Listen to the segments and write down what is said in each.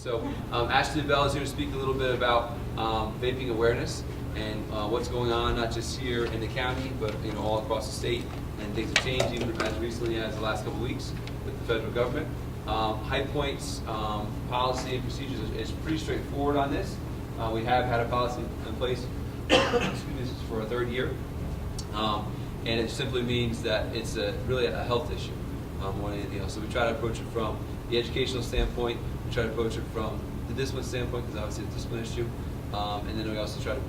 So Ashley Bell is here to speak a little bit about vaping awareness and what's going on, not just here in the county, but all across the state. And things have changed even as recently as the last couple of weeks with the federal government. High Point's policy and procedures is pretty straightforward on this. We have had a policy in place this is for a third year. And it simply means that it's really a health issue more than anything else. So we try to approach it from the educational standpoint, we try to approach it from the discipline standpoint, because obviously it's a discipline issue, and then we also try to,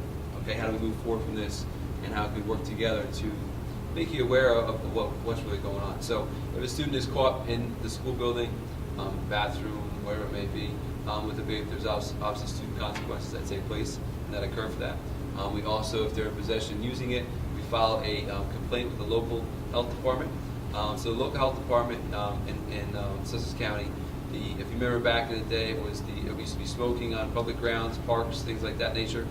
okay, how do we move forward from this, and how can we work together to make you aware of what's really going on. So if a student is caught in the school building, bathroom, wherever it may be, with a vape, there's obviously student consequences that take place and that occur for that. We also, if they're in possession using it, we file a complaint with the local health department. So the local health department in Sussex County, if you remember back in the day, it used to be smoking on public grounds, parks, things like that nature.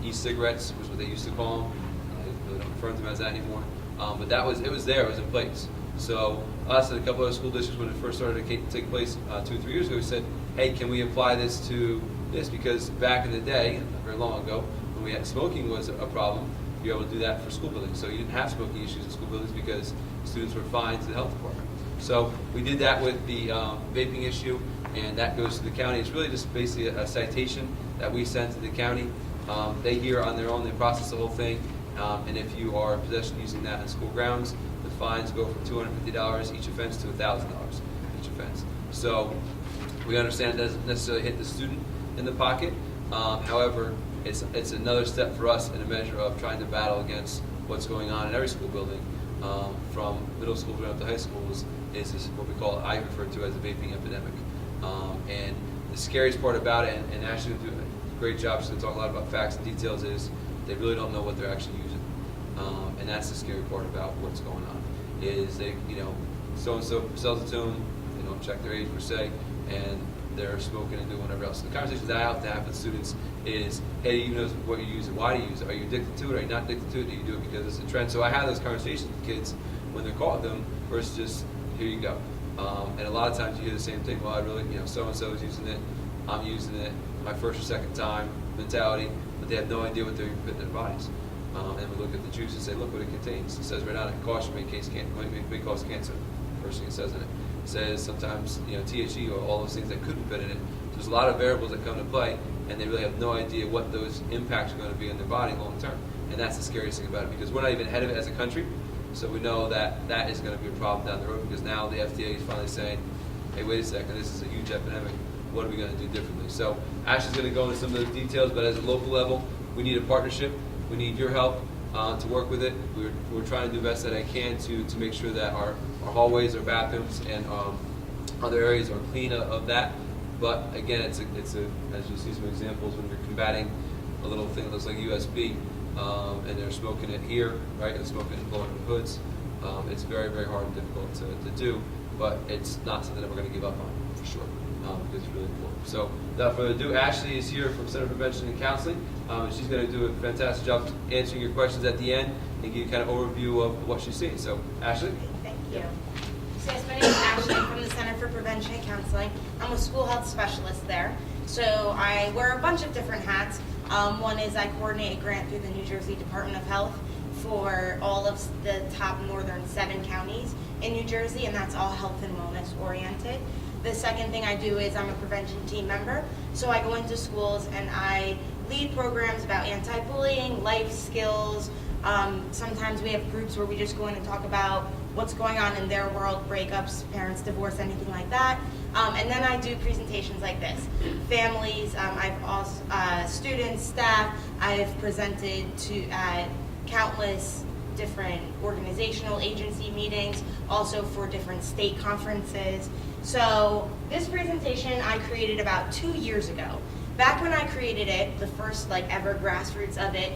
E-cigarettes was what they used to call them. I really don't refer to them as that anymore. But it was there, it was in place. So us and a couple other school districts, when it first started to take place 2 or 3 years ago, we said, hey, can we apply this to this? Because back in the day, not very long ago, when we had smoking was a problem, you were able to do that for school buildings. So you didn't have smoking issues in school buildings because students were fined to the health department. So we did that with the vaping issue, and that goes to the county. It's really just basically a citation that we send to the county. They hear on their own, they process the whole thing, and if you are in possession using that in school grounds, the fines go from $250 each offense to $1,000 each offense. So we understand it doesn't necessarily hit the student in the pocket. However, it's another step for us in a measure of trying to battle against what's going on in every school building, from middle school up to high schools, is what we call, I refer to as a vaping epidemic. And the scariest part about it, and Ashley will do a great job, she's going to talk a lot about facts and details, is they really don't know what they're actually using. And that's the scary part about what's going on, is they, so-and-so sells it to them, they don't check their age per se, and they're smoking and doing whatever else. So the conversations that I have to have with students is, hey, you know what you're using, why do you use it? Are you addicted to it? Are you not addicted to it? Do you do it because it's a trend? So I have those conversations with kids when they're caught with them versus just, here you go. And a lot of times you hear the same thing, well, I really, so-and-so is using it, I'm using it, my first or second time mentality, but they have no idea what they're putting in their bodies. And we look at the juice and say, look what it contains. It says right on it, caution may cause cancer. First thing it says in it. It says sometimes, THC or all those things that could be put in it. There's a lot of variables that come into play, and they really have no idea what those impacts are going to be in their body long term. And that's the scariest thing about it, because we're not even ahead of it as a country. So we know that that is going to be a problem down the road, because now the FDA is finally saying, hey, wait a second, this is a huge epidemic. What are we going to do differently? So Ashley's going to go into some of those details, but as a local level, we need a partnership. We need your help to work with it. We're trying to do the best that I can to make sure that our hallways, our bathrooms, and other areas are clean of that. But again, it's a as you'll see some examples when you're combating a little thing that looks like USB, and they're smoking it here, right? And smoking it blowing the hoods. It's very, very hard and difficult to do, but it's not something that we're going to give up on for sure, because it's really important. So without further ado, Ashley is here from Center for Prevention and Counseling. She's going to do a fantastic job answering your questions at the end and give you kind of overview of what she's seeing. So, Ashley? Thank you. So yes, my name is Ashley. I'm from the Center for Prevention and Counseling. I'm a school health specialist there. So I wear a bunch of different hats. One is I coordinate a grant through the New Jersey Department of Health for all of the top northern 7 counties in New Jersey, and that's all health and wellness oriented. The second thing I do is I'm a prevention team member. So I go into schools and I lead programs about anti-bullying, life skills. Sometimes we have groups where we just go in and talk about what's going on in their world, breakups, parents, divorce, anything like that. And then I do presentations like this. Families, I've also, students, staff, I've presented to countless different organizational agency meetings, also for different state conferences. So this presentation I created about 2 years ago. Back when I created it, the first ever grassroots of it,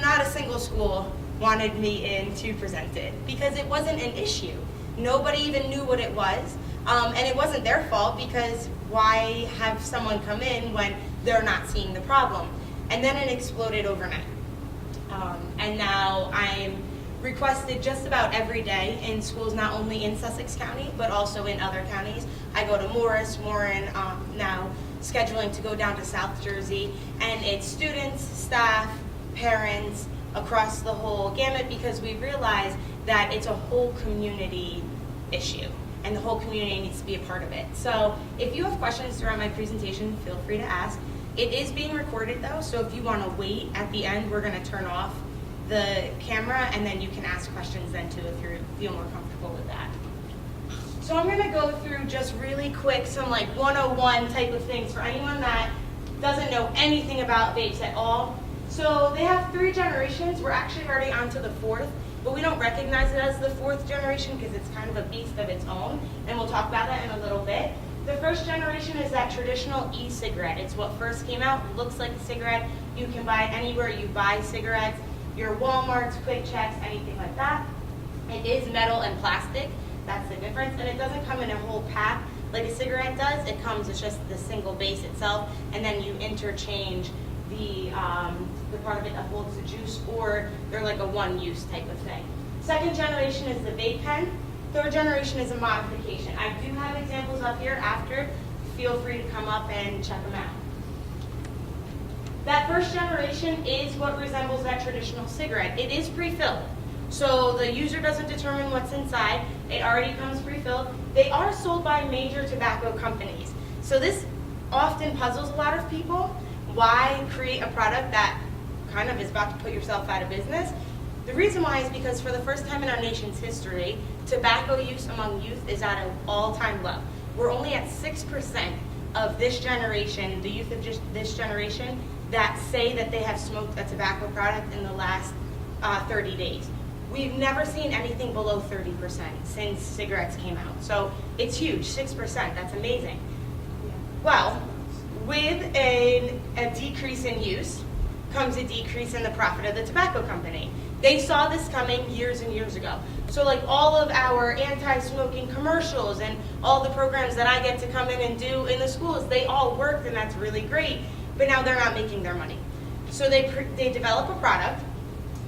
not a single school wanted me in to present it because it wasn't an issue. Nobody even knew what it was, and it wasn't their fault, because why have someone come in when they're not seeing the problem? And then it exploded overnight. And now I'm requested just about every day in schools, not only in Sussex County, but also in other counties. I go to Morris, Warren, now scheduling to go down to South Jersey, and it's students, staff, parents, across the whole gamut, because we realize that it's a whole community issue, and the whole community needs to be a part of it. So if you have questions throughout my presentation, feel free to ask. It is being recorded though, so if you want to wait at the end, we're going to turn off the camera, and then you can ask questions then too if you feel more comfortable with that. So I'm going to go through just really quick some like 101 type of things for anyone that doesn't know anything about vapes at all. So they have 3 generations. We're actually already on to the 4th, but we don't recognize it as the 4th generation because it's kind of a beast of its own, and we'll talk about that in a little bit. The first generation is that traditional e-cigarette. It's what first came out, looks like a cigarette. You can buy it anywhere you buy cigarettes, your Walmarts, Quick Checks, anything like that. It is metal and plastic. That's the difference, and it doesn't come in a whole pack like a cigarette does. It comes as just the single base itself, and then you interchange the part of it that holds the juice, or they're like a one-use type of thing. Second generation is the vape pen. Third generation is a modification. I do have examples up here after. Feel free to come up and check them out. That first generation is what resembles that traditional cigarette. It is pre-filled. So the user doesn't determine what's inside. It already comes pre-filled. They are sold by major tobacco companies. So this often puzzles a lot of people. Why create a product that kind of is about to put yourself out of business? The reason why is because for the first time in our nation's history, tobacco use among youth is at an all-time low. We're only at 6% of this generation, the youth of just this generation, that say that they have smoked a tobacco product in the last 30 days. We've never seen anything below 30% since cigarettes came out. So it's huge, 6%, that's amazing. Well, with a decrease in use comes a decrease in the profit of the tobacco company. They saw this coming years and years ago. So like all of our anti-smoking commercials and all the programs that I get to come in and do in the schools, they all worked, and that's really great, but now they're not making their money. So they develop a product,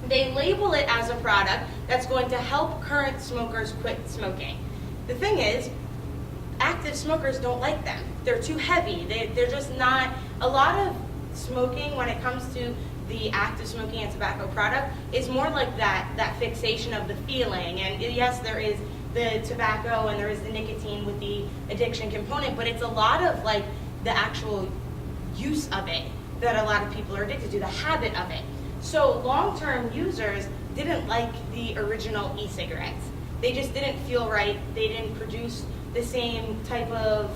they label it as a product that's going to help current smokers quit smoking. The thing is, active smokers don't like them. They're too heavy. They're just not, a lot of smoking when it comes to the active smoking and tobacco product is more like that fixation of the feeling. And yes, there is the tobacco and there is the nicotine with the addiction component, but it's a lot of like the actual use of it that a lot of people are addicted to, the habit of it. So long-term users didn't like the original e-cigarettes. They just didn't feel right. They didn't produce the same type of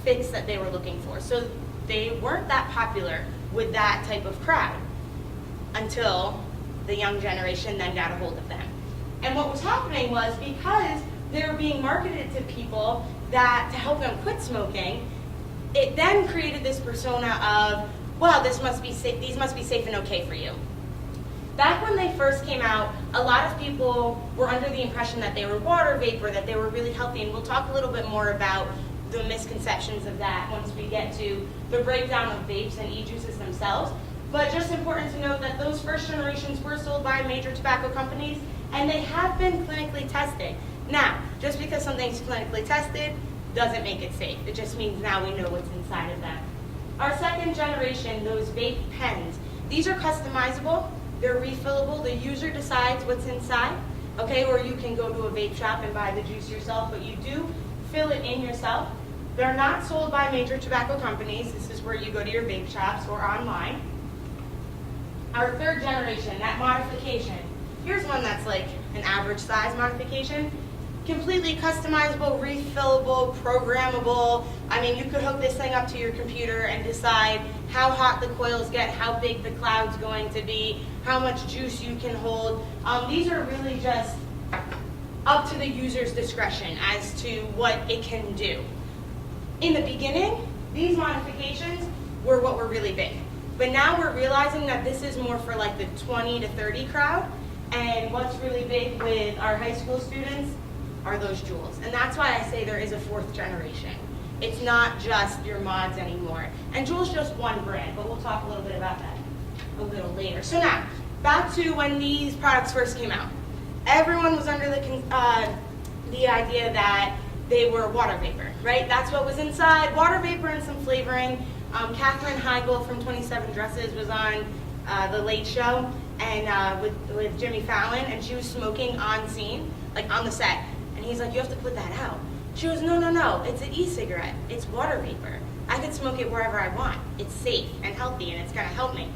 fix that they were looking for. So they weren't that popular with that type of crowd until the young generation then got a hold of them. And what was happening was, because they were being marketed to people that to help them quit smoking, it then created this persona of, well, this must be safe, these must be safe and okay for you. Back when they first came out, a lot of people were under the impression that they were water vapor, that they were really healthy, and we'll talk a little bit more about the misconceptions of that once we get to the breakdown of vapes and e-juices themselves. But just important to note that those first generations were sold by major tobacco companies, and they have been clinically tested. Now, just because something's clinically tested doesn't make it safe. It just means now we know what's inside of them. Our second generation, those vape pens, these are customizable. They're refillable. The user decides what's inside, okay? Or you can go to a vape shop and buy the juice yourself, but you do fill it in yourself. They're not sold by major tobacco companies. This is where you go to your vape shops or online. Our third generation, that modification. Here's one that's like an average size modification. Completely customizable, refillable, programmable. I mean, you could hook this thing up to your computer and decide how hot the coils get, how big the cloud's going to be, how much juice you can hold. These are really just up to the user's discretion as to what it can do. In the beginning, these modifications were what were really big. But now we're realizing that this is more for like the 20 to 30 crowd, and what's really big with our high school students are those jewels. And that's why I say there is a fourth generation. It's not just your mods anymore. And Juul's just one brand, but we'll talk a little bit about that a little later. So now, back to when these products first came out. everyone was under the idea that they were water vapor, right? That's what was inside, water vapor and some flavoring. Katherine Heigl from 27 Dresses was on The Late Show and with Jimmy Fallon, and she was smoking on scene, like on the set. And he's like, you have to put that out. She goes, no, it's an e-cigarette. It's water vapor. I can smoke it wherever I want. It's safe and healthy, and it's gonna help me.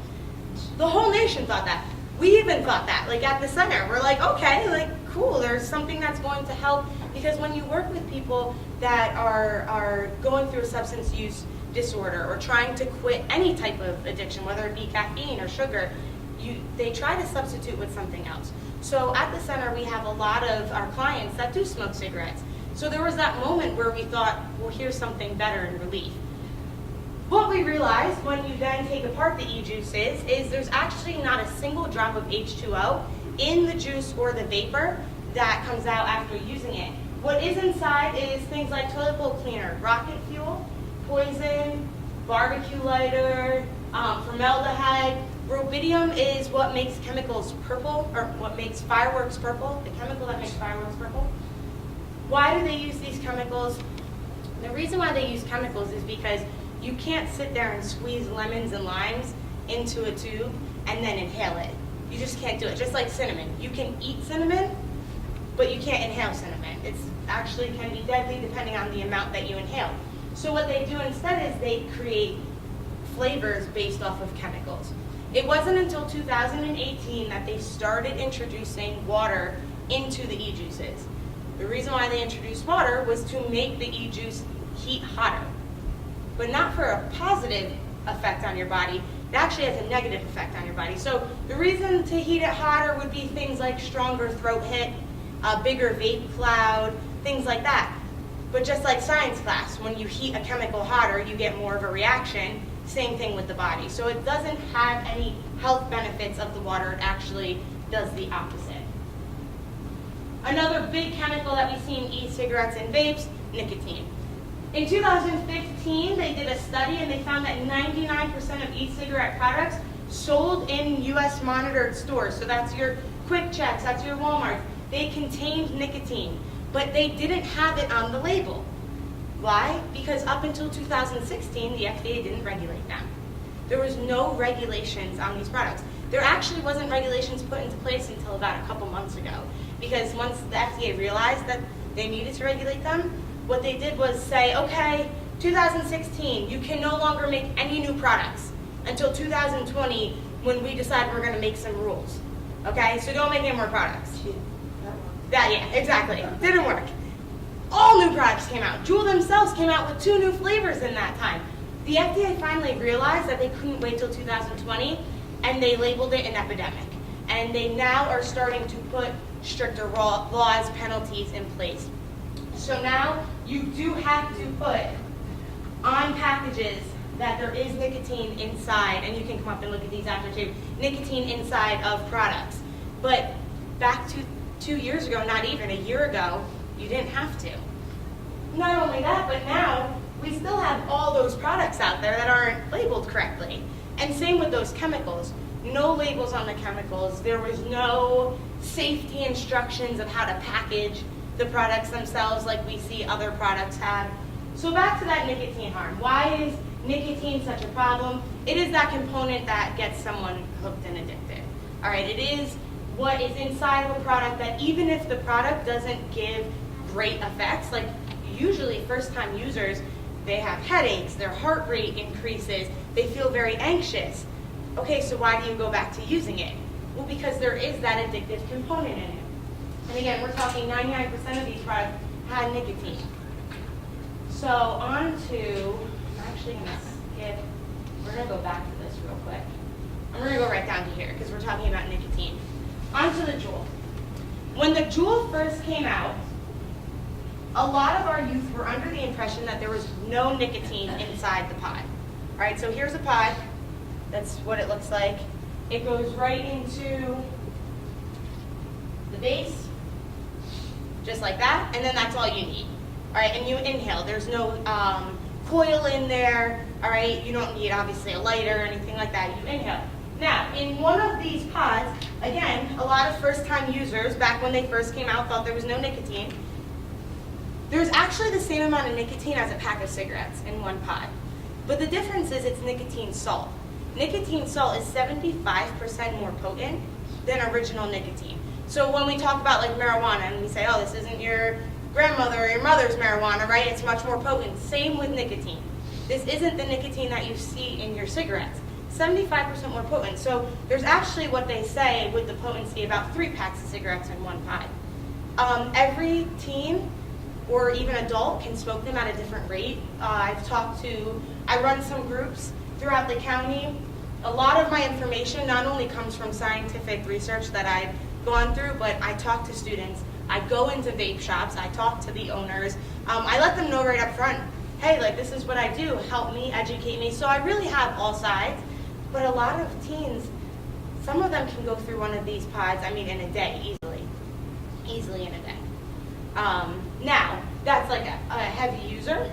The whole nation thought that. We even thought that, like at the center. We're like, okay, like cool, there's something that's going to help. Because when you work with people that are going through a substance use disorder or trying to quit any type of addiction, whether it be caffeine or sugar, they try to substitute with something else. So at the center, we have a lot of our clients that do smoke cigarettes. So there was that moment where we thought, well, here's something better in relief. What we realized when you then take apart the e-juices is there's actually not a single drop of H2O in the juice or the vapor that comes out after using it. What is inside is things like toilet bowl cleaner, rocket fuel, poison, barbecue lighter, formaldehyde. Rubidium is what makes chemicals purple, or what makes fireworks purple, the chemical that makes fireworks purple. Why do they use these chemicals? The reason why they use chemicals is because you can't sit there and squeeze lemons and limes into a tube and then inhale it. You just can't do it. Just like cinnamon. You can eat cinnamon, but you can't inhale cinnamon. It's actually can be deadly depending on the amount that you inhale. So what they do instead is they create flavors based off of chemicals. It wasn't until 2018 that they started introducing water into the e-juices. The reason why they introduced water was to make the e-juice heat hotter, but not for a positive effect on your body. It actually has a negative effect on your body. So the reason to heat it hotter would be things like stronger throat hit, a bigger vape cloud, things like that. But just like science class, when you heat a chemical hotter, you get more of a reaction. Same thing with the body. So it doesn't have any health benefits of the water. It actually does the opposite. Another big chemical that we see in e-cigarettes and vapes, nicotine. In 2015, they did a study and they found that 99% of e-cigarette products sold in US monitored stores, so that's your Quick Checks, that's your Walmart, they contained nicotine, but they didn't have it on the label. Why? Because up until 2016, the FDA didn't regulate them. There was no regulations on these products. There actually wasn't regulations put into place until about a couple months ago, because once the FDA realized that they needed to regulate them, what they did was say, okay, 2016, you can no longer make any new products until 2020 when we decide we're going to make some rules. Okay, so don't make any more products. Yeah, exactly. Didn't work. All new products came out. Juul themselves came out with 2 new flavors in that time. The FDA finally realized that they couldn't wait till 2020, and they labeled it an epidemic. And they now are starting to put stricter laws, penalties in place. So now you do have to put on packages that there is nicotine inside, and you can come up and look at these after too, nicotine inside of products. But back to 2 years ago, not even a year ago, you didn't have to. Not only that, but now we still have all those products out there that aren't labeled correctly. And same with those chemicals. No labels on the chemicals. There was no safety instructions of how to package the products themselves like we see other products have. So back to that nicotine harm. Why is nicotine such a problem? It is that component that gets someone hooked and addicted. All right, it is what is inside of a product that even if the product doesn't give great effects, like usually first-time users, they have headaches, their heart rate increases, they feel very anxious. Okay, so why do you go back to using it? Well, because there is that addictive component in it. And again, we're talking 99% of these products had nicotine. So on to, I'm actually going to skip, we're going to go back to this real quick. I'm going to go right down to here because we're talking about nicotine. On to the Juul. When the Juul first came out, a lot of our youth were under the impression that there was no nicotine inside the pod. All right, so here's a pod. That's what it looks like. It goes right into the base, just like that, and then that's all you need. All right, and you inhale. There's no coil in there. All right, you don't need obviously a lighter or anything like that. You inhale. Now, in one of these pods, again, a lot of first-time users, back when they first came out, thought there was no nicotine. There's actually the same amount of nicotine as a pack of cigarettes in one pod. But the difference is it's nicotine salt. Nicotine salt is 75% more potent than original nicotine. So when we talk about like marijuana and we say, oh, this isn't your grandmother or your mother's marijuana, right? It's much more potent. Same with nicotine. This isn't the nicotine that you see in your cigarettes. 75% more potent. So there's actually what they say with the potency about 3 packs of cigarettes in one pod. Every teen or even adult can smoke them at a different rate. I run some groups throughout the county. A lot of my information not only comes from scientific research that I've gone through, but I talk to students. I go into vape shops. I talk to the owners. I let them know right up front, hey, like this is what I do. Help me, educate me. So I really have all sides. But a lot of teens, some of them can go through one of these pods, in a day, easily in a day. Now, that's like a heavy user,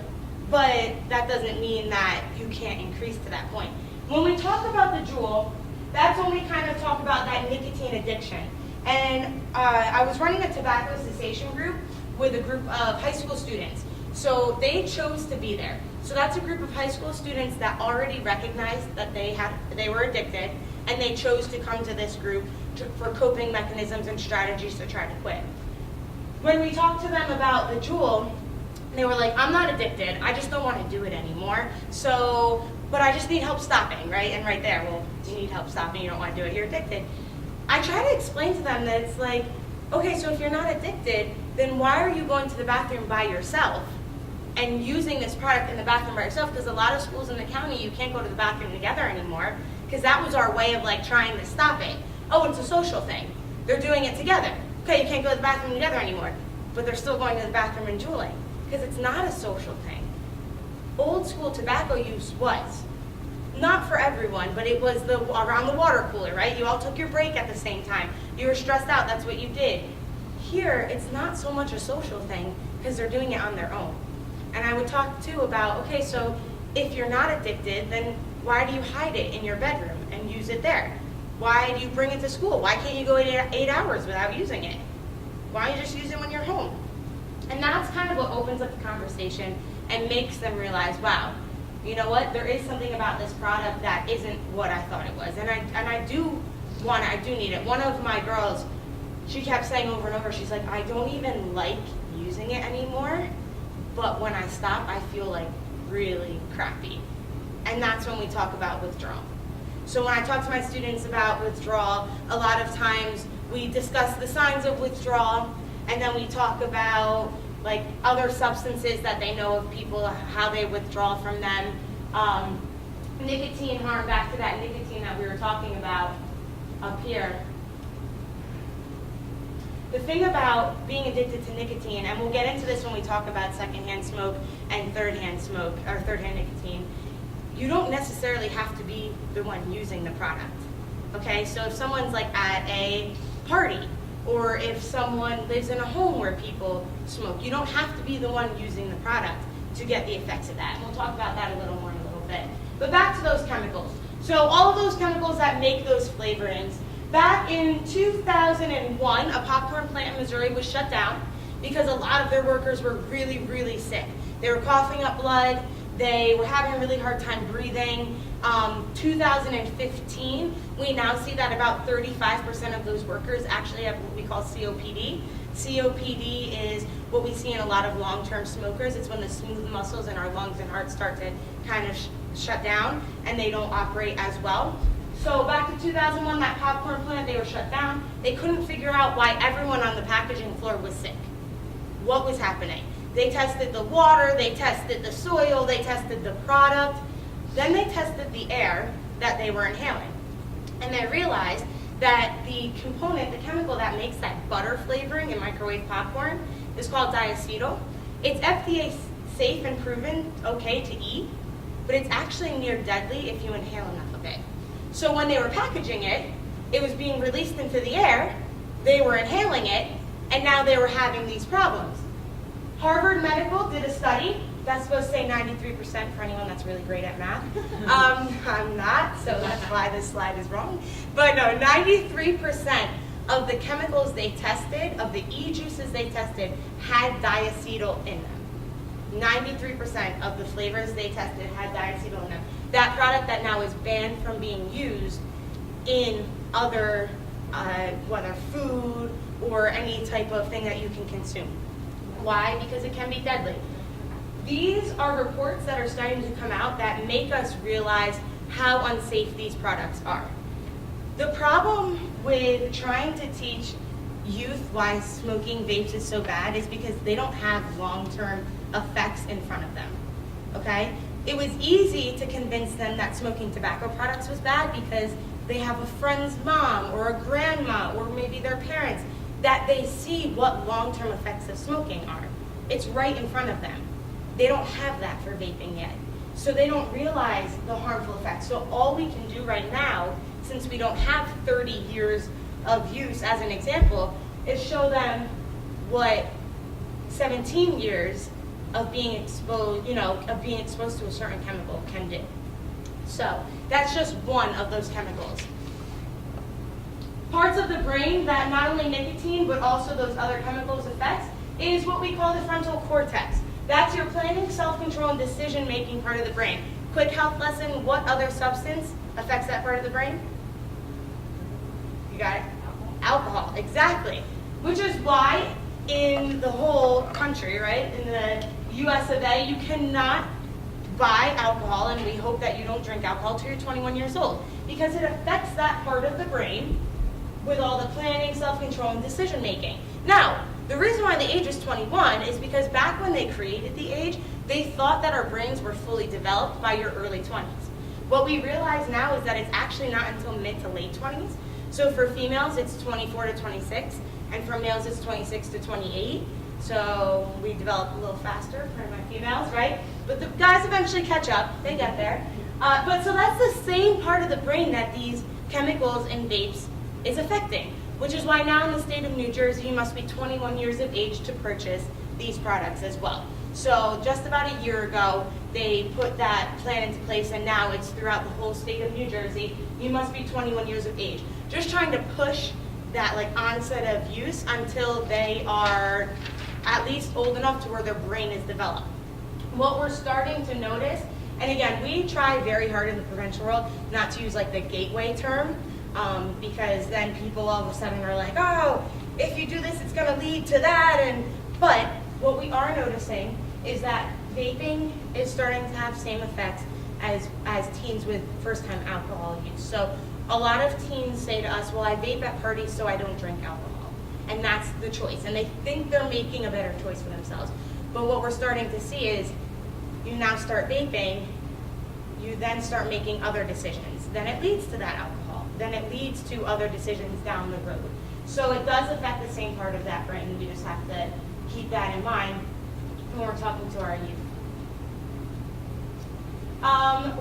but that doesn't mean that you can't increase to that point. When we talk about the Juul, that's when we kind of talk about that nicotine addiction. And I was running a tobacco cessation group with a group of high school students. So they chose to be there. So that's a group of high school students that already recognized that they were addicted, and they chose to come to this group for coping mechanisms and strategies to try to quit. When we talked to them about the Juul, they were like, I'm not addicted, I just don't want to do it anymore. So, but I just need help stopping, right? And right there, well, you need help stopping, you don't want to do it, you're addicted. I try to explain to them that it's like, okay, so if you're not addicted, then why are you going to the bathroom by yourself and using this product in the bathroom by yourself? Because a lot of schools in the county, you can't go to the bathroom together anymore, because that was our way of like trying to stop it. Oh, it's a social thing. They're doing it together. Okay, you can't go to the bathroom together anymore, but they're still going to the bathroom and juuling, because it's not a social thing. Old school tobacco use was. Not for everyone, but it was around the water cooler, right? You all took your break at the same time. You were stressed out, that's what you did. Here, it's not so much a social thing, because they're doing it on their own. And I would talk too about, okay, so if you're not addicted, then why do you hide it in your bedroom and use it there? Why do you bring it to school? Why can't you go 8 hours without using it? Why don't you just use it when you're home? And that's kind of what opens up the conversation and makes them realize, wow, you know what? There is something about this product that isn't what I thought it was. And I do need it. One of my girls, she kept saying over and over, she's like, I don't even like using it anymore, but when I stop, I feel like really crappy. And that's when we talk about withdrawal. So when I talk to my students about withdrawal, a lot of times we discuss the signs of withdrawal, and then we talk about like other substances that they know of people, how they withdraw from them. Nicotine harm, back to that nicotine that we were talking about up here. The thing about being addicted to nicotine, and we'll get into this when we talk about secondhand smoke and third-hand smoke, or third-hand nicotine, you don't necessarily have to be the one using the product, okay? So if someone's like at a party, or if someone lives in a home where people smoke, you don't have to be the one using the product to get the effects of that. And we'll talk about that a little more in a little bit. But back to those chemicals. So all of those chemicals that make those flavorings, back in 2001, a popcorn plant in Missouri was shut down because a lot of their workers were really, really sick. They were coughing up blood. They were having a really hard time breathing. 2015, we now see that about 35% of those workers actually have what we call COPD. COPD is what we see in a lot of long-term smokers. It's when the smooth muscles in our lungs and heart start to kind of shut down and they don't operate as well. So back to 2001, that popcorn plant, they were shut down. They couldn't figure out why everyone on the packaging floor was sick. What was happening? They tested the water, they tested the soil, they tested the product. Then they tested the air that they were inhaling. And they realized that the component, the chemical that makes that butter flavoring in microwave popcorn is called diacetyl. It's FDA safe and proven okay to eat, but it's actually near deadly if you inhale enough of it. So when they were packaging it, it was being released into the air, they were inhaling it, and now they were having these problems. Harvard Medical did a study That's supposed to say 93% for anyone that's really great at math. I'm not, so that's why this slide is wrong. But no, 93% of the chemicals they tested, of the e-juices they tested, had diacetyl in them. 93% of the flavors they tested had diacetyl in them. That product that now is banned from being used in other, whether food or any type of thing that you can consume. Why? Because it can be deadly. These are reports that are starting to come out that make us realize how unsafe these products are. The problem with trying to teach youth why smoking vapes is so bad is because they don't have long-term effects in front of them, okay? It was easy to convince them that smoking tobacco products was bad because they have a friend's mom or a grandma or maybe their parents that they see what long-term effects of smoking are. It's right in front of them. They don't have that for vaping yet. So they don't realize the harmful effects. So all we can do right now, since we don't have 30 years of use as an example, is show them what 17 years of being exposed, of being exposed to a certain chemical can do. So that's just one of those chemicals. Parts of the brain that not only nicotine but also those other chemicals affects is what we call the frontal cortex. That's your planning, self-control, and decision-making part of the brain. Quick health lesson, what other substance affects that part of the brain? You got it? Alcohol, exactly. Which is why in the whole country, right, in the US of A, you cannot buy alcohol, and we hope that you don't drink alcohol till you're 21 years old, because it affects that part of the brain with all the planning, self-control, and decision-making. Now, the reason why the age is 21 is because back when they created the age, they thought that our brains were fully developed by your early 20s. What we realize now is that it's actually not until mid to late 20s. So for females, it's 24 to 26, and for males, it's 26 to 28. So we develop a little faster for my females, right? But the guys eventually catch up, they get there. But so that's the same part of the brain that these chemicals in vapes is affecting, which is why now in the state of New Jersey, you must be 21 years of age to purchase these products as well. So just about a year ago, they put that plan into place, and now it's throughout the whole state of New Jersey. You must be 21 years of age. Just trying to push that onset of use until they are at least old enough to where their brain is developed. What we're starting to notice, and again, we try very hard in the prevention world not to use the gateway term, because then people all of a sudden are like, oh, if you do this, it's going to lead to that. But what we are noticing is that vaping is starting to have same effects as teens with first-time alcohol use. So a lot of teens say to us, well, I vape at parties so I don't drink alcohol. And that's the choice. And they think they're making a better choice for themselves. But what we're starting to see is you now start vaping, you then start making other decisions. Then it leads to that alcohol. Then it leads to other decisions down the road. So it does affect the same part of that brain, and we just have to keep that in mind when we're talking to our youth.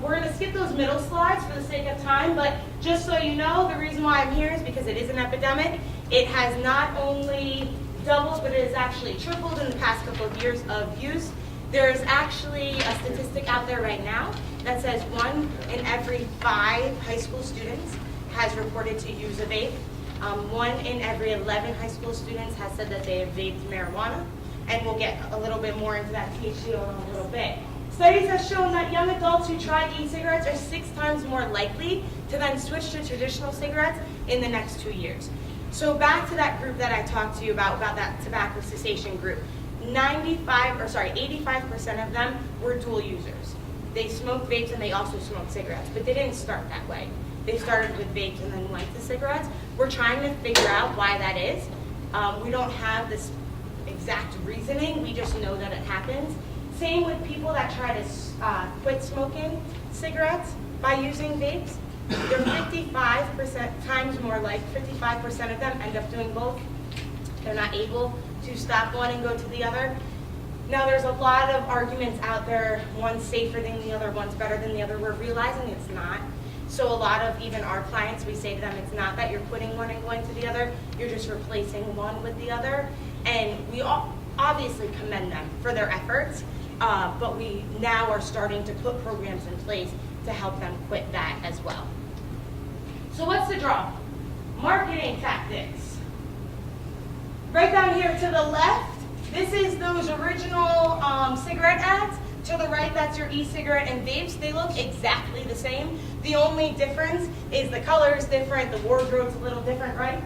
We're going to skip those middle slides for the sake of time, but just so you know, the reason why I'm here is because it is an epidemic. It has not only doubled, but it has actually tripled in the past couple of years of use. There's actually a statistic out there right now that says 1 in every 5 high school students has reported to use a vape. 1 in every 11 high school students has said that they have vaped marijuana, and we'll get a little bit more into that THC in a little bit. Studies have shown that young adults who try e-cigarettes are 6 times more likely to then switch to traditional cigarettes in the next 2 years. So back to that group that I talked to you about that tobacco cessation group. 85% of them were dual users. They smoked vapes and they also smoked cigarettes, but they didn't start that way. They started with vapes and then went to cigarettes. We're trying to figure out why that is. We don't have this exact reasoning, we just know that it happens. Same with people that try to quit smoking cigarettes by using vapes. They're 55% times more 55% of them end up doing both. They're not able to stop one and go to the other. Now there's a lot of arguments out there, one's safer than the other, one's better than the other. We're realizing it's not. So a lot of even our clients, we say to them, it's not that you're quitting one and going to the other, you're just replacing one with the other. And we all obviously commend them for their efforts. but we now are starting to put programs in place to help them quit that as well. So what's the draw? Marketing tactics. Right down here to the left, this is those original cigarette ads. To the right, that's your e-cigarette and vapes. They look exactly the same. The only difference is the color is different, the wardrobe's a little different, right?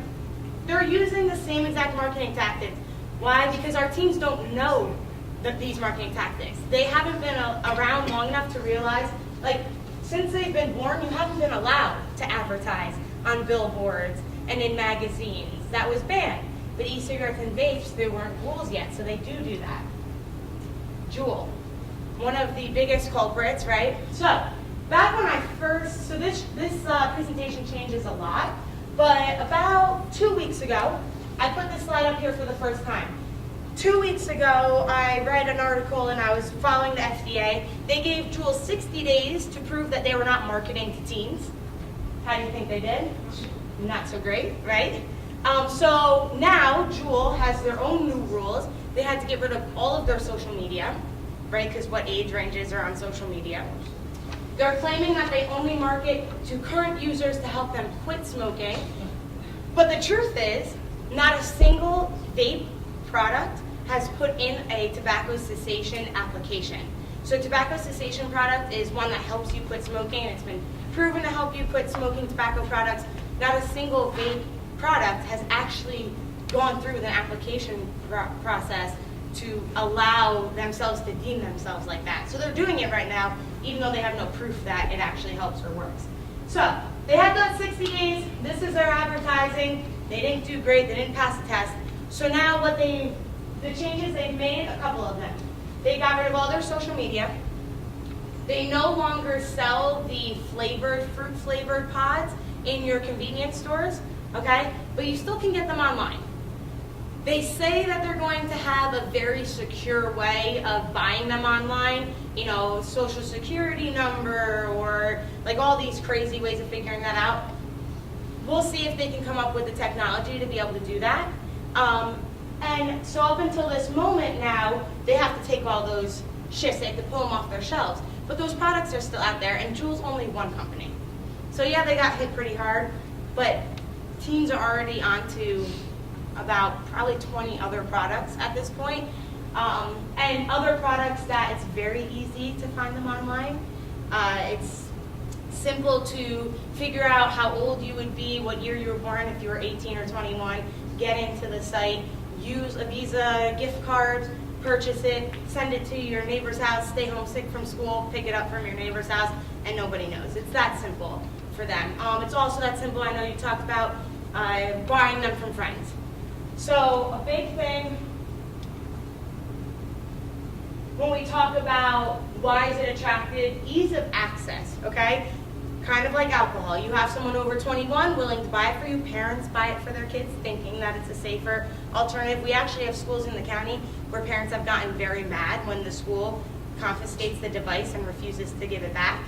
They're using the same exact marketing tactics. Why? Because our teens don't know these marketing tactics. They haven't been around long enough to realize, like, since they've been born, you haven't been allowed to advertise on billboards and in magazines. That was banned. But e-cigarettes and vapes, there weren't rules yet, so they do that. Juul, one of the biggest culprits, right? So, back when I first, so this presentation changes a lot, but about 2 weeks ago, I put this slide up here for the first time. 2 weeks ago, I read an article and I was following the FDA. They gave Juul 60 days to prove that they were not marketing to teens. How do you think they did? Not so great, right? So now Juul has their own new rules. They had to get rid of all of their social media, right? Because what age ranges are on social media. They're claiming that they only market to current users to help them quit smoking. But the truth is, not a single vape product has put in a tobacco cessation application. So tobacco cessation product is one that helps you quit smoking, and it's been proven to help you quit smoking tobacco products. Not a single vape product has actually gone through the application process to allow themselves to deem themselves like that. So they're doing it right now, even though they have no proof that it actually helps or works. So they had that 60 days. This is their advertising. They didn't do great. They didn't pass the test. So now the changes they've made, a couple of them. They got rid of all their social media. They no longer sell the fruit-flavored pods in your convenience stores, okay? But you still can get them online. They say that they're going to have a very secure way of buying them online, you know, social security number or like all these crazy ways of figuring that out. We'll see if they can come up with the technology to be able to do that. And so up until this moment now, they have to take all those shifts, they have to pull them off their shelves. But those products are still out there, and Juul's only one company. So yeah, they got hit pretty hard, but teens are already onto about probably 20 other products at this point. And other products that it's very easy to find them online. It's simple to figure out how old you would be, what year you were born, if you were 18 or 21, get into the site, use a Visa gift card, purchase it, send it to your neighbor's house, stay home sick from school, pick it up from your neighbor's house, and nobody knows. It's that simple for them. It's also that simple, I know you talked about buying them from friends. So a big thing when we talk about why is it attractive, ease of access, okay? Kind of like alcohol. You have someone over 21 willing to buy it for you. Parents buy it for their kids thinking that it's a safer alternative. We actually have schools in the county where parents have gotten very mad when the school confiscates the device and refuses to give it back.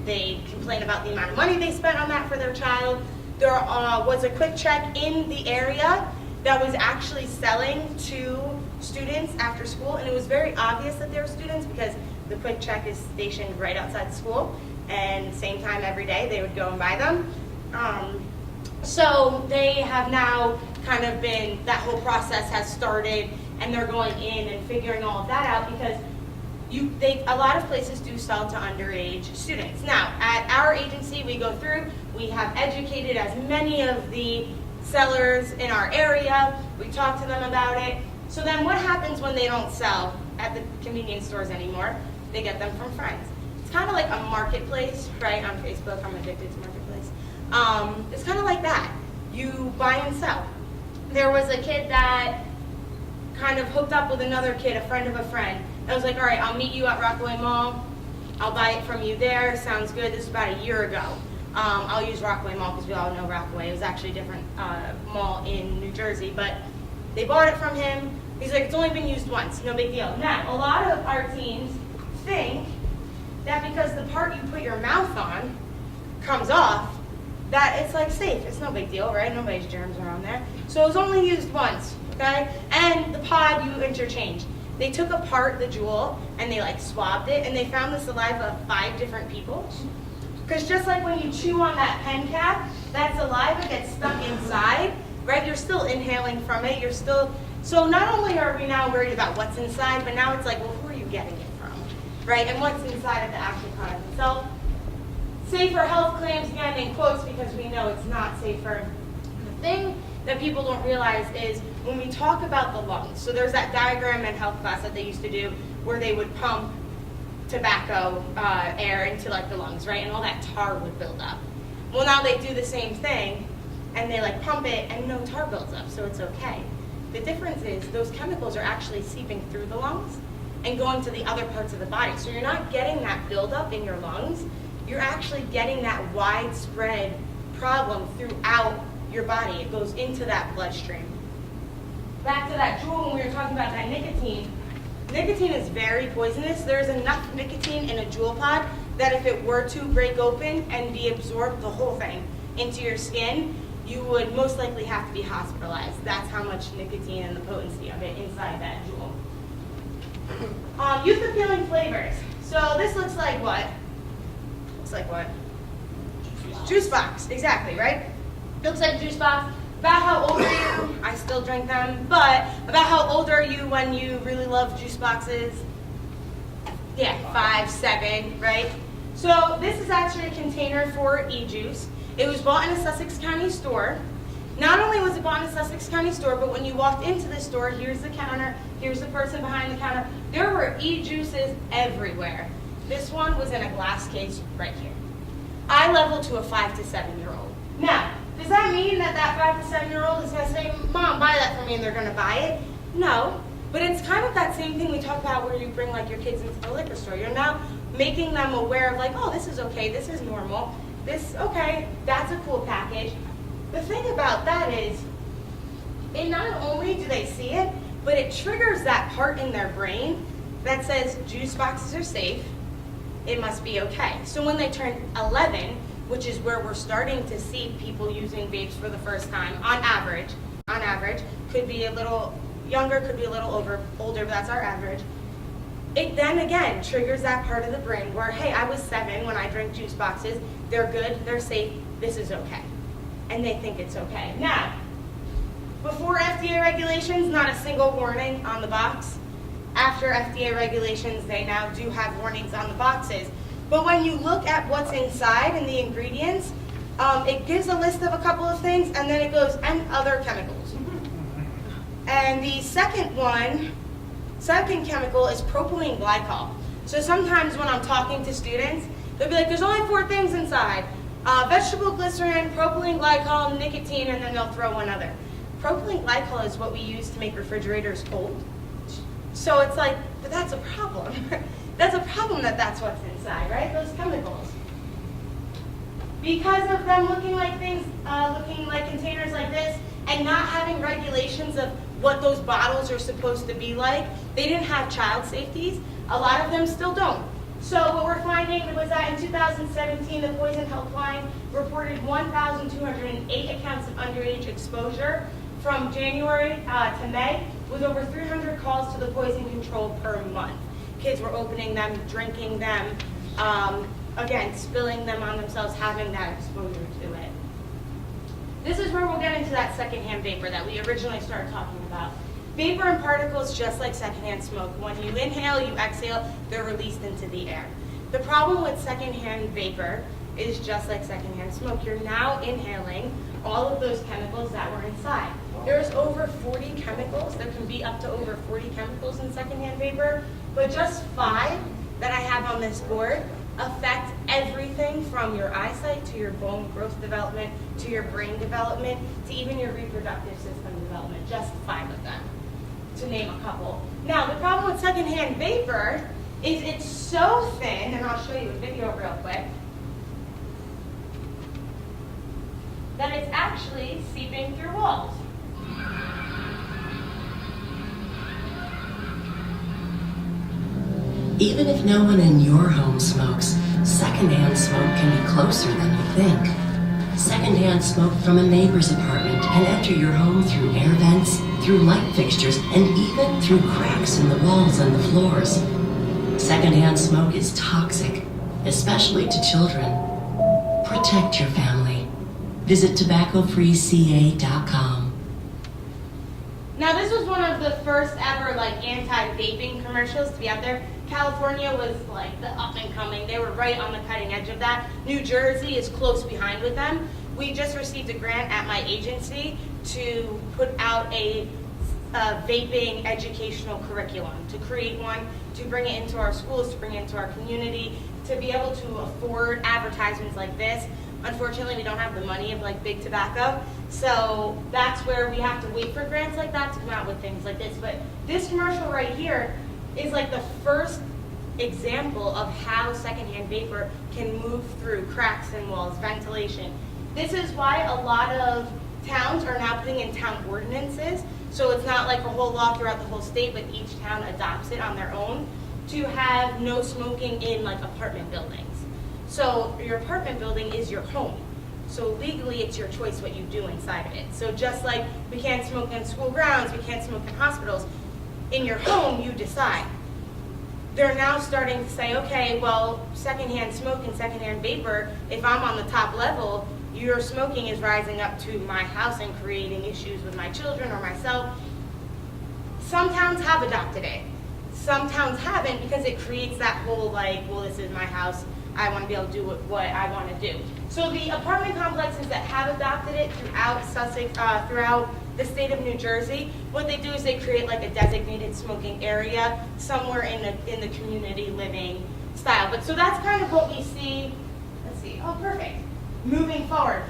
They complain about the amount of money they spent on that for their child. There was a quick check in the area that was actually selling to students after school, and it was very obvious that they were students because the quick check is stationed right outside the school, and same time every day they would go and buy them. So they have now kind of been, that whole process has started, and they're going in and figuring all of that out because a lot of places do sell to underage students. Now, at our agency, we go through, we have educated as many of the sellers in our area, we talk to them about it. So then what happens when they don't sell at the convenience stores anymore? They get them from friends. It's kind of like a marketplace, right? On Facebook, I'm addicted to marketplace. It's kind of like that. You buy and sell. There was a kid that kind of hooked up with another kid, a friend of a friend. I was like, all right, I'll meet you at Rockaway Mall. I'll buy it from you there. Sounds good. This is about a year ago. I'll use Rockaway Mall because we all know Rockaway. It was actually a different mall in New Jersey, but they bought it from him. He's like, it's only been used once, no big deal. Now, a lot of our teens think that because the part you put your mouth on comes off, that it's like safe. It's no big deal, right? Nobody's germs are on there. So it was only used once, okay? And the pod you interchange. They took apart the jewel and they like swabbed it, and they found the saliva of 5 different people. Because just like when you chew on that pen cap, that saliva gets stuck inside, right? You're still inhaling from it. So not only are we now worried about what's inside, but now it's like, well, who are you getting it from, right? And what's inside of the actual product itself. Safer health claims, again, in quotes, because we know it's not safer. The thing that people don't realize is when we talk about the lungs, so there's that diagram in health class that they used to do where they would pump tobacco air into like the lungs, right? And all that tar would build up. Well, now they do the same thing and they like pump it and no tar builds up, so it's okay. The difference is those chemicals are actually seeping through the lungs and going to the other parts of the body. So you're not getting that buildup in your lungs, you're actually getting that widespread problem throughout your body. It goes into that bloodstream. Back to that jewel when we were talking about that nicotine. Nicotine is very poisonous. There's enough nicotine in a jewel pod that if it were to break open and be absorbed, the whole thing, into your skin, you would most likely have to be hospitalized. That's how much nicotine and the potency of it inside that jewel. Youth appealing flavors. So this looks like what? Looks like what? Juice box, exactly, right? Looks like juice box. About how old are you? I still drink them, but about how old are you when you really love juice boxes? Yeah, 5, 7, right? So this is actually a container for e-juice. It was bought in a Sussex County store. Not only was it bought in a Sussex County store, but when you walked into the store, here's the counter, here's the person behind the counter. There were e-juices everywhere. This one was in a glass case right here. Eye level to a 5 to 7-year-old. Now, does that mean that that 5 to 7-year-old is going to say, Mom, buy that for me, and they're going to buy it? No, but it's kind of that same thing we talk about where you bring like your kids into the liquor store. You're now making them aware of like, oh, this is okay, this is normal, this, okay, that's a cool package. The thing about that is, it not only do they see it, but it triggers that part in their brain that says juice boxes are safe, it must be okay. So when they turn 11, which is where we're starting to see people using vapes for the first time, on average, could be a little younger, could be a little older, but that's our average. It then again triggers that part of the brain where, hey, I was 7 when I drank juice boxes, they're good, they're safe, this is okay. And they think it's okay. Now, before FDA regulations, not a single warning on the box. After FDA regulations, they now do have warnings on the boxes. But when you look at what's inside and the ingredients, it gives a list of a couple of things, and then it goes, and other chemicals. And the second chemical is propylene glycol. So sometimes when I'm talking to students, they'll be like, there's only 4 things inside. Vegetable glycerin, propylene glycol, nicotine, and then they'll throw one other. Propylene glycol is what we use to make refrigerators cold. So it's like, but that's a problem. That's a problem that that's what's inside, right? Those chemicals. Because of them looking like things, looking like containers like this, and not having regulations of what those bottles are supposed to be like, they didn't have child safeties. A lot of them still don't. So what we're finding was that in 2017, the Poison Helpline reported 1,208 accounts of underage exposure from January to May, with over 300 calls to the poison control per month. Kids were opening them, drinking them, again, spilling them on themselves, having that exposure to it. This is where we'll get into that secondhand vapor that we originally started talking about. Vapor and particles, just like secondhand smoke. When you inhale, you exhale, they're released into the air. The problem with secondhand vapor is just like secondhand smoke. You're now inhaling all of those chemicals that were inside. There's over 40 chemicals. There can be up to over 40 chemicals in secondhand vapor, but just 5 that I have on this board affect everything from your eyesight to your bone growth development, to your brain development, to even your reproductive system development. Just 5 of them, to name a couple. Now, the problem with secondhand vapor is it's so thin, and I'll show you a video real quick, that it's actually seeping through walls. Even if no one in your home smokes, secondhand smoke can be closer than you think. Secondhand smoke from a neighbor's apartment can enter your home through air vents, through light fixtures, and even through cracks in the walls and the floors. Secondhand smoke is toxic, especially to children. Protect your family. Visit tobaccofreeca.com. Now, this was one of the first ever anti-vaping commercials to be out there. California was the up and coming. They were right on the cutting edge of that. New Jersey is close behind with them. We just received a grant at my agency to put out a vaping educational curriculum, to create one, to bring it into our schools, to bring it into our community, to be able to afford advertisements like this. Unfortunately, we don't have the money of big tobacco, so that's where we have to wait for grants like that to come out with things like this. But this commercial right here is the first example of how secondhand vapor can move through cracks in walls, ventilation. This is why a lot of towns are now putting in town ordinances, so it's not a whole law throughout the whole state, but each town adopts it on their own, to have no smoking in apartment buildings. So your apartment building is your home. So legally it's your choice what you do inside of it. So just like we can't smoke in school grounds, we can't smoke in hospitals, in your home you decide. They're now starting to say, okay, well, secondhand smoke and secondhand vapor, if I'm on the top level, your smoking is rising up to my house and creating issues with my children or myself. Some towns have adopted it. Some towns haven't, because it creates that whole well, this is my house, I want to be able to do what I want to do. So the apartment complexes that have adopted it throughout Sussex, throughout the state of New Jersey, what they do is they create a designated smoking area somewhere in the community living style. But so that's kind of what we see. Let's see. Oh, perfect. Moving forward.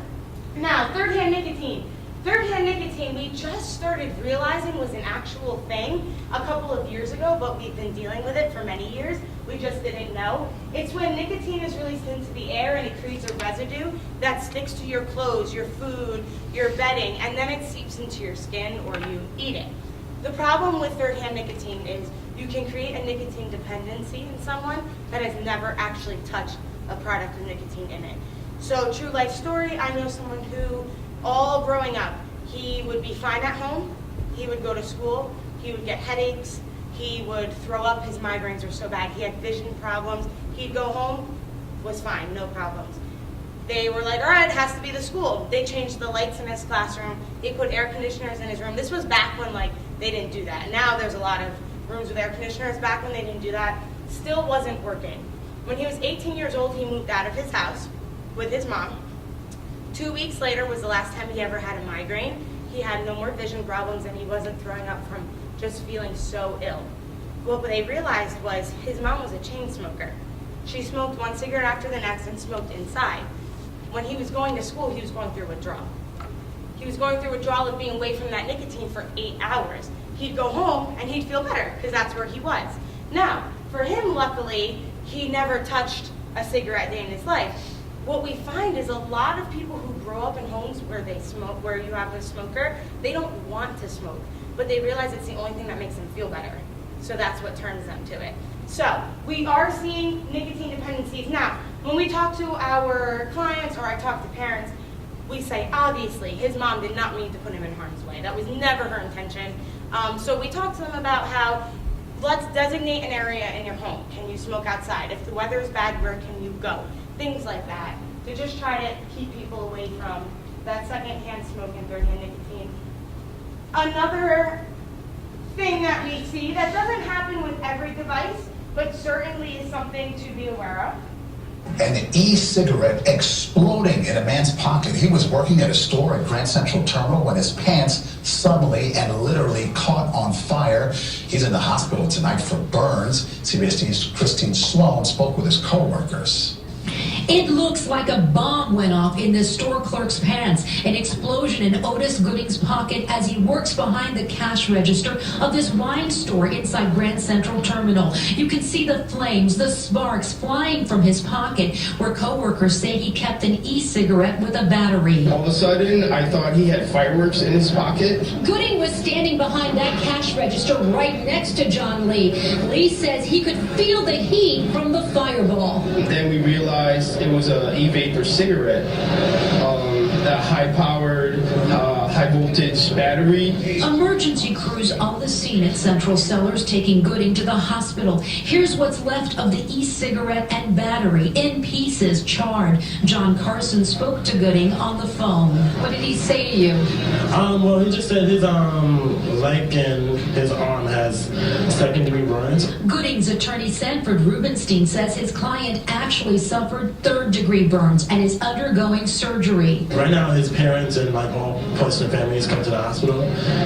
Now, third-hand nicotine. Third-hand nicotine, we just started realizing was an actual thing a couple of years ago, but we've been dealing with it for many years. We just didn't know. It's when nicotine is released into the air and it creates a residue that sticks to your clothes, your food, your bedding, and then it seeps into your skin or you eat it. The problem with third-hand nicotine is you can create a nicotine dependency in someone that has never actually touched a product with nicotine in it. So, true life story, I know someone who, all growing up, he would be fine at home, he would go to school, he would get headaches, he would throw up, his migraines were so bad, he had vision problems, he'd go home, was fine, no problems. They were like, all right, it has to be the school. They changed the lights in his classroom, they put air conditioners in his room. This was back when they didn't do that. Now there's a lot of rooms with air conditioners. Back when they didn't do that, still wasn't working. When he was 18 years old, he moved out of his house with his mom. 2 weeks later was the last time he ever had a migraine. He had no more vision problems and he wasn't throwing up from just feeling so ill. What they realized was his mom was a chain smoker. She smoked one cigarette after the next and smoked inside. When he was going to school, he was going through withdrawal. He was going through withdrawal of being away from that nicotine for 8 hours. He'd go home and he'd feel better because that's where he was. Now, for him, luckily, he never touched a cigarette day in his life. What we find is a lot of people who grow up in homes where they smoke, where you have a smoker, they don't want to smoke, but they realize it's the only thing that makes them feel better. So that's what turns them to it. So we are seeing nicotine dependencies. Now, when we talk to our clients or I talk to parents, we say, obviously, his mom did not mean to put him in harm's way. That was never her intention. So we talk to them about how, let's designate an area in your home. Can you smoke outside? If the weather is bad, where can you go? Things like that, to just try to keep people away from that secondhand smoke and third-hand nicotine. Another thing that we see that doesn't happen with every device, but certainly is something to be aware of. An e-cigarette exploding in a man's pocket. He was working at a store at Grand Central Terminal when his pants suddenly and literally caught on fire. He's in the hospital tonight for burns. CBS's Christine Sloan spoke with his co-workers. It looks like a bomb went off in the store clerk's pants. An explosion in Otis Gooding's pocket as he works behind the cash register of this wine store inside Grand Central Terminal. You can see the flames, the sparks flying from his pocket, where co-workers say he kept an e-cigarette with a battery. All of a sudden, I thought he had fireworks in his pocket. Gooding was standing behind that cash register right next to John Lee. Lee says he could feel the heat from the fireball. Then we realized it was a e-vapor cigarette, a high-powered, high-voltage battery. Emergency crews on the scene at Central Cellars taking Gooding to the hospital. Here's what's left of the e-cigarette and battery, in pieces, charred. John Carson spoke to Gooding on the phone. What did he say to you? Well, he just said his leg and his arm has second-degree burns. Gooding's attorney Sanford Rubenstein says his client actually suffered third-degree burns and is undergoing surgery. Right now, his parents and all close to families come to the hospital,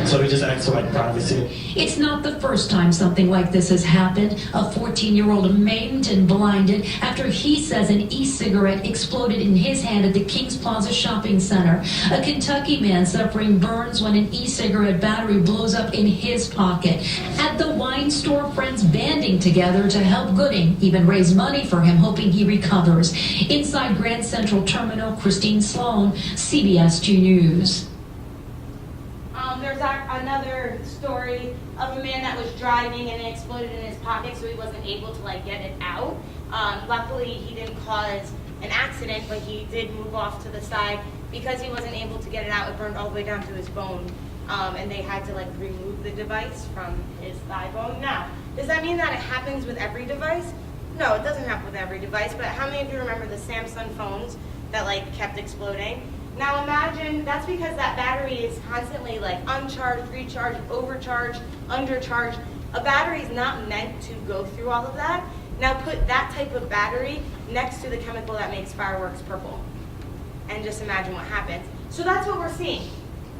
so he just asked for privacy. It's not the first time something like this has happened. A 14-year-old maimed and blinded after he says an e-cigarette exploded in his hand at the Kings Plaza shopping center. A Kentucky man suffering burns when an e-cigarette battery blows up in his pocket. At the wine store, friends banding together to help Gooding, even raise money for him, hoping he recovers. Inside Grand Central Terminal, Christine Sloan, CBS 2 News. There's another story of a man that was driving and it exploded in his pocket, so he wasn't able to get it out. Luckily, he didn't cause an accident, but he did move off to the side because he wasn't able to get it out. It burned all the way down to his bone, and they had to remove the device from his thigh bone. Now, does that mean that it happens with every device? No, it doesn't happen with every device. But how many of you remember the Samsung phones that kept exploding? Now imagine that's because that battery is constantly uncharged, recharged, overcharged, undercharged. A battery is not meant to go through all of that. Now put that type of battery next to the chemical that makes fireworks purple. And just imagine what happens. So that's what we're seeing.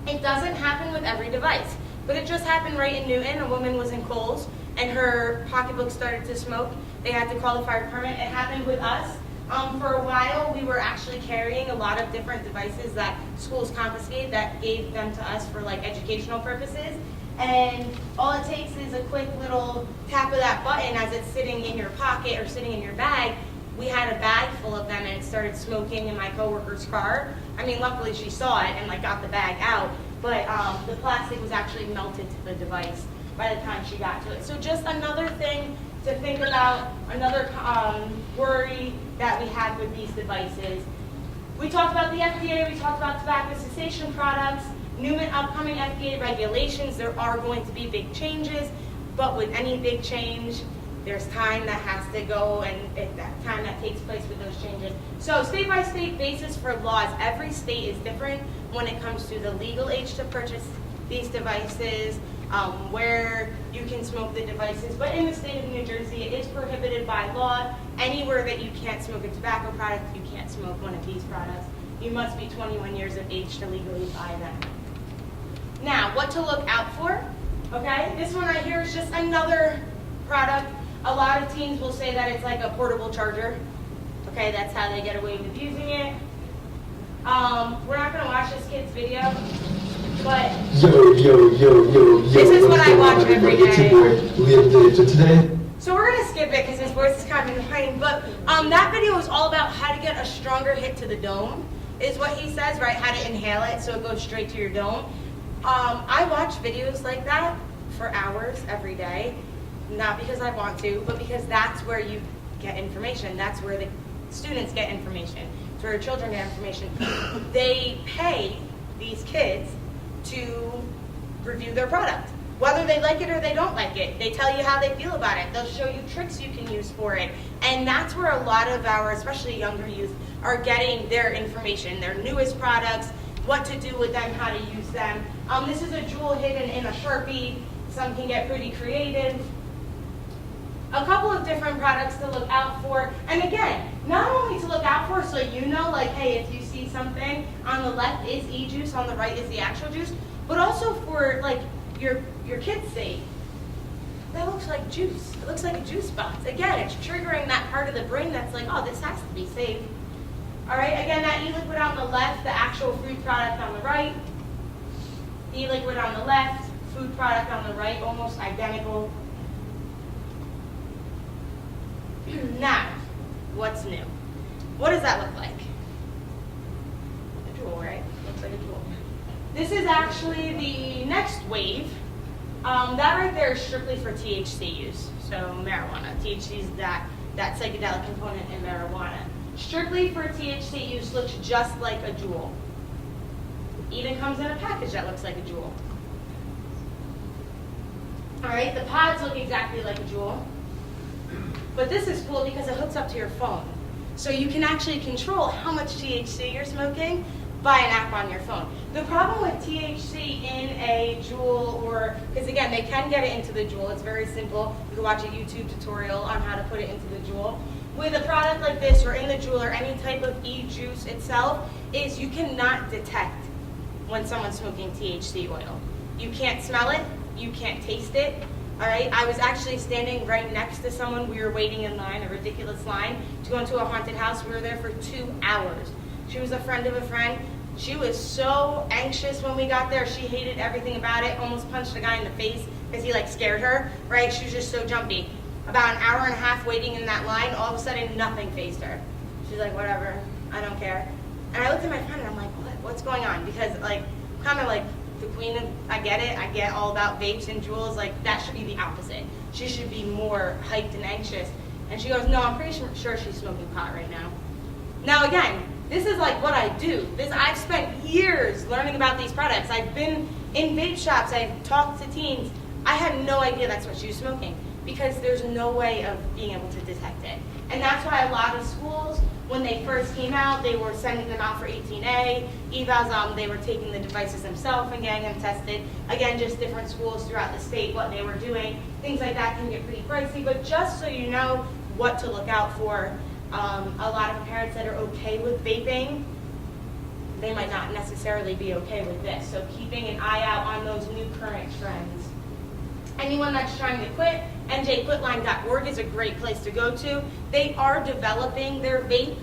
It doesn't happen with every device, but it just happened right in Newton. A woman was in Kohl's and her pocketbook started to smoke. They had to call the fire department. It happened with us. For a while, we were actually carrying a lot of different devices that schools confiscated that gave them to us for educational purposes. And all it takes is a quick little tap of that button as it's sitting in your pocket or sitting in your bag. We had a bag full of them and it started smoking in my coworker's car. I mean, luckily she saw it and got the bag out, but the plastic was actually melted to the device by the time she got to it. So just another thing to think about, another worry that we have with these devices. We talked about the FDA, we talked about tobacco cessation products, new and upcoming FDA regulations. There are going to be big changes, but with any big change, there's time that has to go and that time that takes place with those changes. So state by state basis for laws, every state is different when it comes to the legal age to purchase these devices, where you can smoke the devices. But in the state of New Jersey, it is prohibited by law. Anywhere that you can't smoke a tobacco product, you can't smoke one of these products. You must be 21 years of age to legally buy them. Now, what to look out for? Okay, this one right here is just another product. A lot of teens will say that it's like a portable charger. Okay, that's how they get away with using it. We're not going to watch this kid's video, but this is what I watch every day. So we're going to skip it because his voice is kind of annoying, but that video is all about how to get a stronger hit to the dome, is what he says, right? How to inhale it so it goes straight to your dome. I watch videos like that for hours every day, not because I want to, but because that's where you get information. That's where the students get information. It's where children get information. They pay these kids to review their product, whether they like it or they don't like it. They tell you how they feel about it. They'll show you tricks you can use for it. And that's where a lot of our, especially younger youth, are getting their information, their newest products, what to do with them, how to use them. This is a jewel hidden in a Sharpie. Some can get pretty creative. A couple of different products to look out for. And again, not only to look out for so you know, hey, if you see something on the left is e-juice, on the right is the actual juice, but also for your kids' sake. That looks like juice. It looks like a juice box. Again, it's triggering that part of the brain that's oh, this has to be safe. All right, again, that e-liquid on the left, the actual food product on the right. E-liquid on the left, food product on the right, almost identical. Now, what's new? What does that look like? A jewel, right? Looks like a jewel. This is actually the next wave. That right there is strictly for THC use, so marijuana. THC is that psychedelic component in marijuana. Strictly for THC use, looks just like a jewel. Even comes in a package that looks like a Juul. All right, the pods look exactly like a Juul. But this is cool because it hooks up to your phone. So you can actually control how much THC you're smoking by an app on your phone. The problem with THC in a Juul, or, because again, they can get it into the Juul, it's very simple. You can watch a YouTube tutorial on how to put it into the Juul. With a product like this, or in the Juul, or any type of e-juice itself, is you cannot detect when someone's smoking THC oil. You can't smell it, you can't taste it. All right, I was actually standing right next to someone. We were waiting in line, a ridiculous line, to go into a haunted house. We were there for 2 hours. She was a friend of a friend. She was so anxious when we got there. She hated everything about it, almost punched the guy in the face because he like scared her, right? She was just so jumpy. About an hour and a half waiting in that line, all of a sudden nothing fazed her. She's like, whatever, I don't care. And I looked at my friend and I'm like, what's going on? Because like, kind of like, the queen of, I get it, I get all about vapes and Juuls, like that should be the opposite. She should be more hyped and anxious. And she goes, no, I'm pretty sure she's smoking pot right now. Now again, this is like what I do. I've spent years learning about these products. I've been in vape shops, I've talked to teens. I had no idea that's what she was smoking because there's no way of being able to detect it. And that's why a lot of schools, when they first came out, they were sending them out for 18A. Evals, they were taking the devices themselves and getting them tested. Again, just different schools throughout the state, what they were doing. Things like that can get pretty pricey, but just so you know what to look out for, a lot of parents that are okay with vaping, they might not necessarily be okay with this. So keeping an eye out on those new current trends. Anyone that's trying to quit, njquitline.org is a great place to go to. They are developing their vape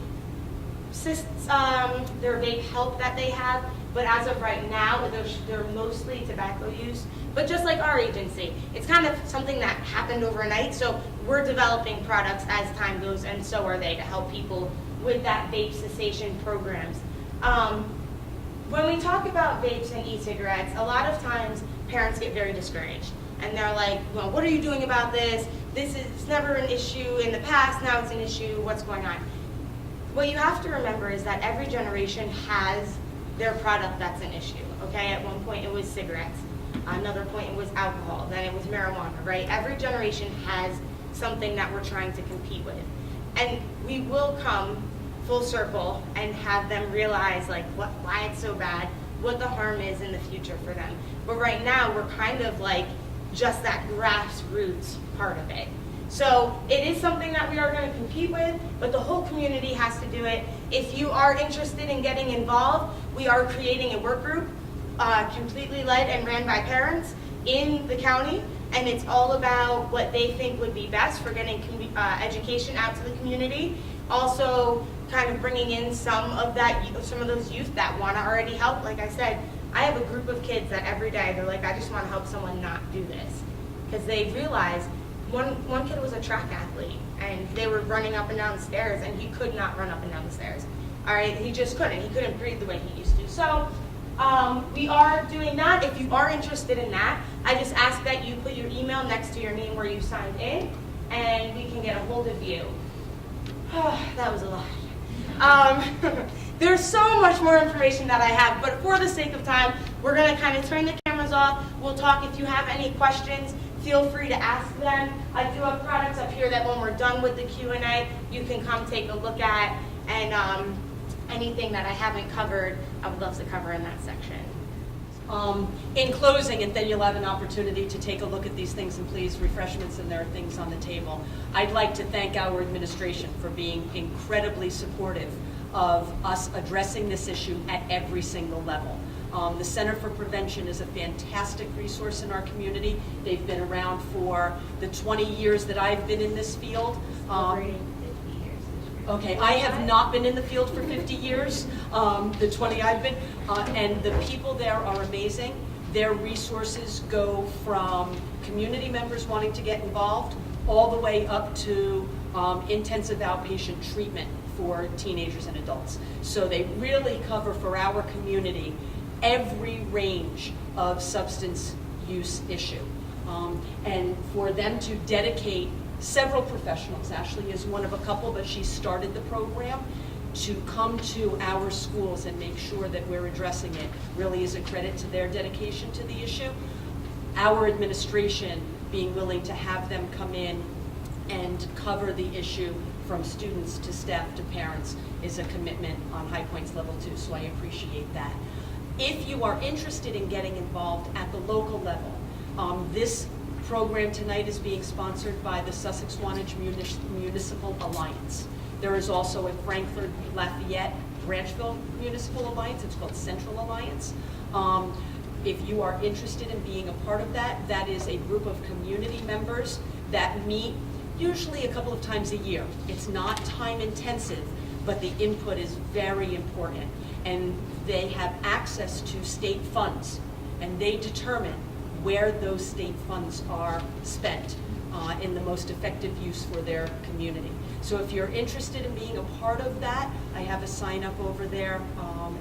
help that they have, but as of right now, they're mostly tobacco use. But just like our agency, it's kind of something that happened overnight, so we're developing products as time goes, and so are they, to help people with that vape cessation programs. When we talk about vapes and e-cigarettes, a lot of times parents get very discouraged. And they're like, well, what are you doing about this? This is never an issue in the past, now it's an issue, what's going on? What you have to remember is that every generation has their product that's an issue, okay? At one point it was cigarettes, another point it was alcohol, then it was marijuana, right? Every generation has something that we're trying to compete with. And we will come full circle and have them realize like why it's so bad, what the harm is in the future for them. But right now we're kind of like, just that grassroots part of it. So it is something that we are going to compete with, but the whole community has to do it. If you are interested in getting involved, we are creating a work group completely led and ran by parents in the county, and it's all about what they think would be best for getting education out to the community. Also kind of bringing in some of those youth that want to already help. Like I said, I have a group of kids that every day they're like, I just want to help someone not do this. Because they realize, one kid was a track athlete and they were running up and down the stairs and he could not run up and down the stairs. All right, he just couldn't. He couldn't breathe the way he used to. So we are doing that. If you are interested in that, I just ask that you put your email next to your name where you signed in and we can get a hold of you. That was a lot. There's so much more information that I have, but for the sake of time, we're going to kind of turn the cameras off. We'll talk. If you have any questions, feel free to ask them. I do have products up here that when we're done with the Q&A, you can come take a look at, and anything that I haven't covered, I would love to cover in that section. In closing, and then you'll have an opportunity to take a look at these things, and please, refreshments, and there are things on the table. I'd like to thank our administration for being incredibly supportive of us addressing this issue at every single level. The Center for Prevention is a fantastic resource in our community. They've been around for the 20 years that I've been in this field. Okay, I have not been in the field for 50 years, the 20 I've been, and the people there are amazing. Their resources go from community members wanting to get involved all the way up to intensive outpatient treatment for teenagers and adults. So they really cover for our community every range of substance use issue. And for them to dedicate several professionals, Ashley is one of a couple, but she started the program. to come to our schools and make sure that we're addressing it really is a credit to their dedication to the issue. Our administration being willing to have them come in and cover the issue from students to staff to parents is a commitment on High Point's level too, so I appreciate that. If you are interested in getting involved at the local level, this program tonight is being sponsored by the Sussex Wantage Municipal Alliance. There is also a Frankfurt, Lafayette, Branchville Municipal Alliance. It's called Central Alliance. If you are interested in being a part of that, that is a group of community members that meet usually a couple of times a year. It's not time intensive, but the input is very important. And they have access to state funds, and they determine where those state funds are spent in the most effective use for their community. So if you're interested in being a part of that, I have a sign up over there,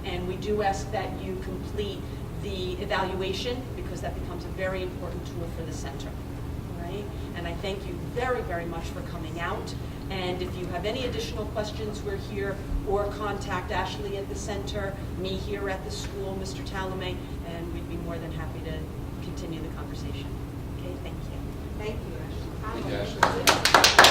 and we do ask that you complete the evaluation because that becomes a very important tool for the center, right? And I thank you very, very much for coming out. And if you have any additional questions, we're here, or contact Ashley at the center, me here at the school, Mr. Talamay, and we'd be more than happy to continue the conversation. Okay, thank you. Thank you, Ashley. Thank you, Ashley.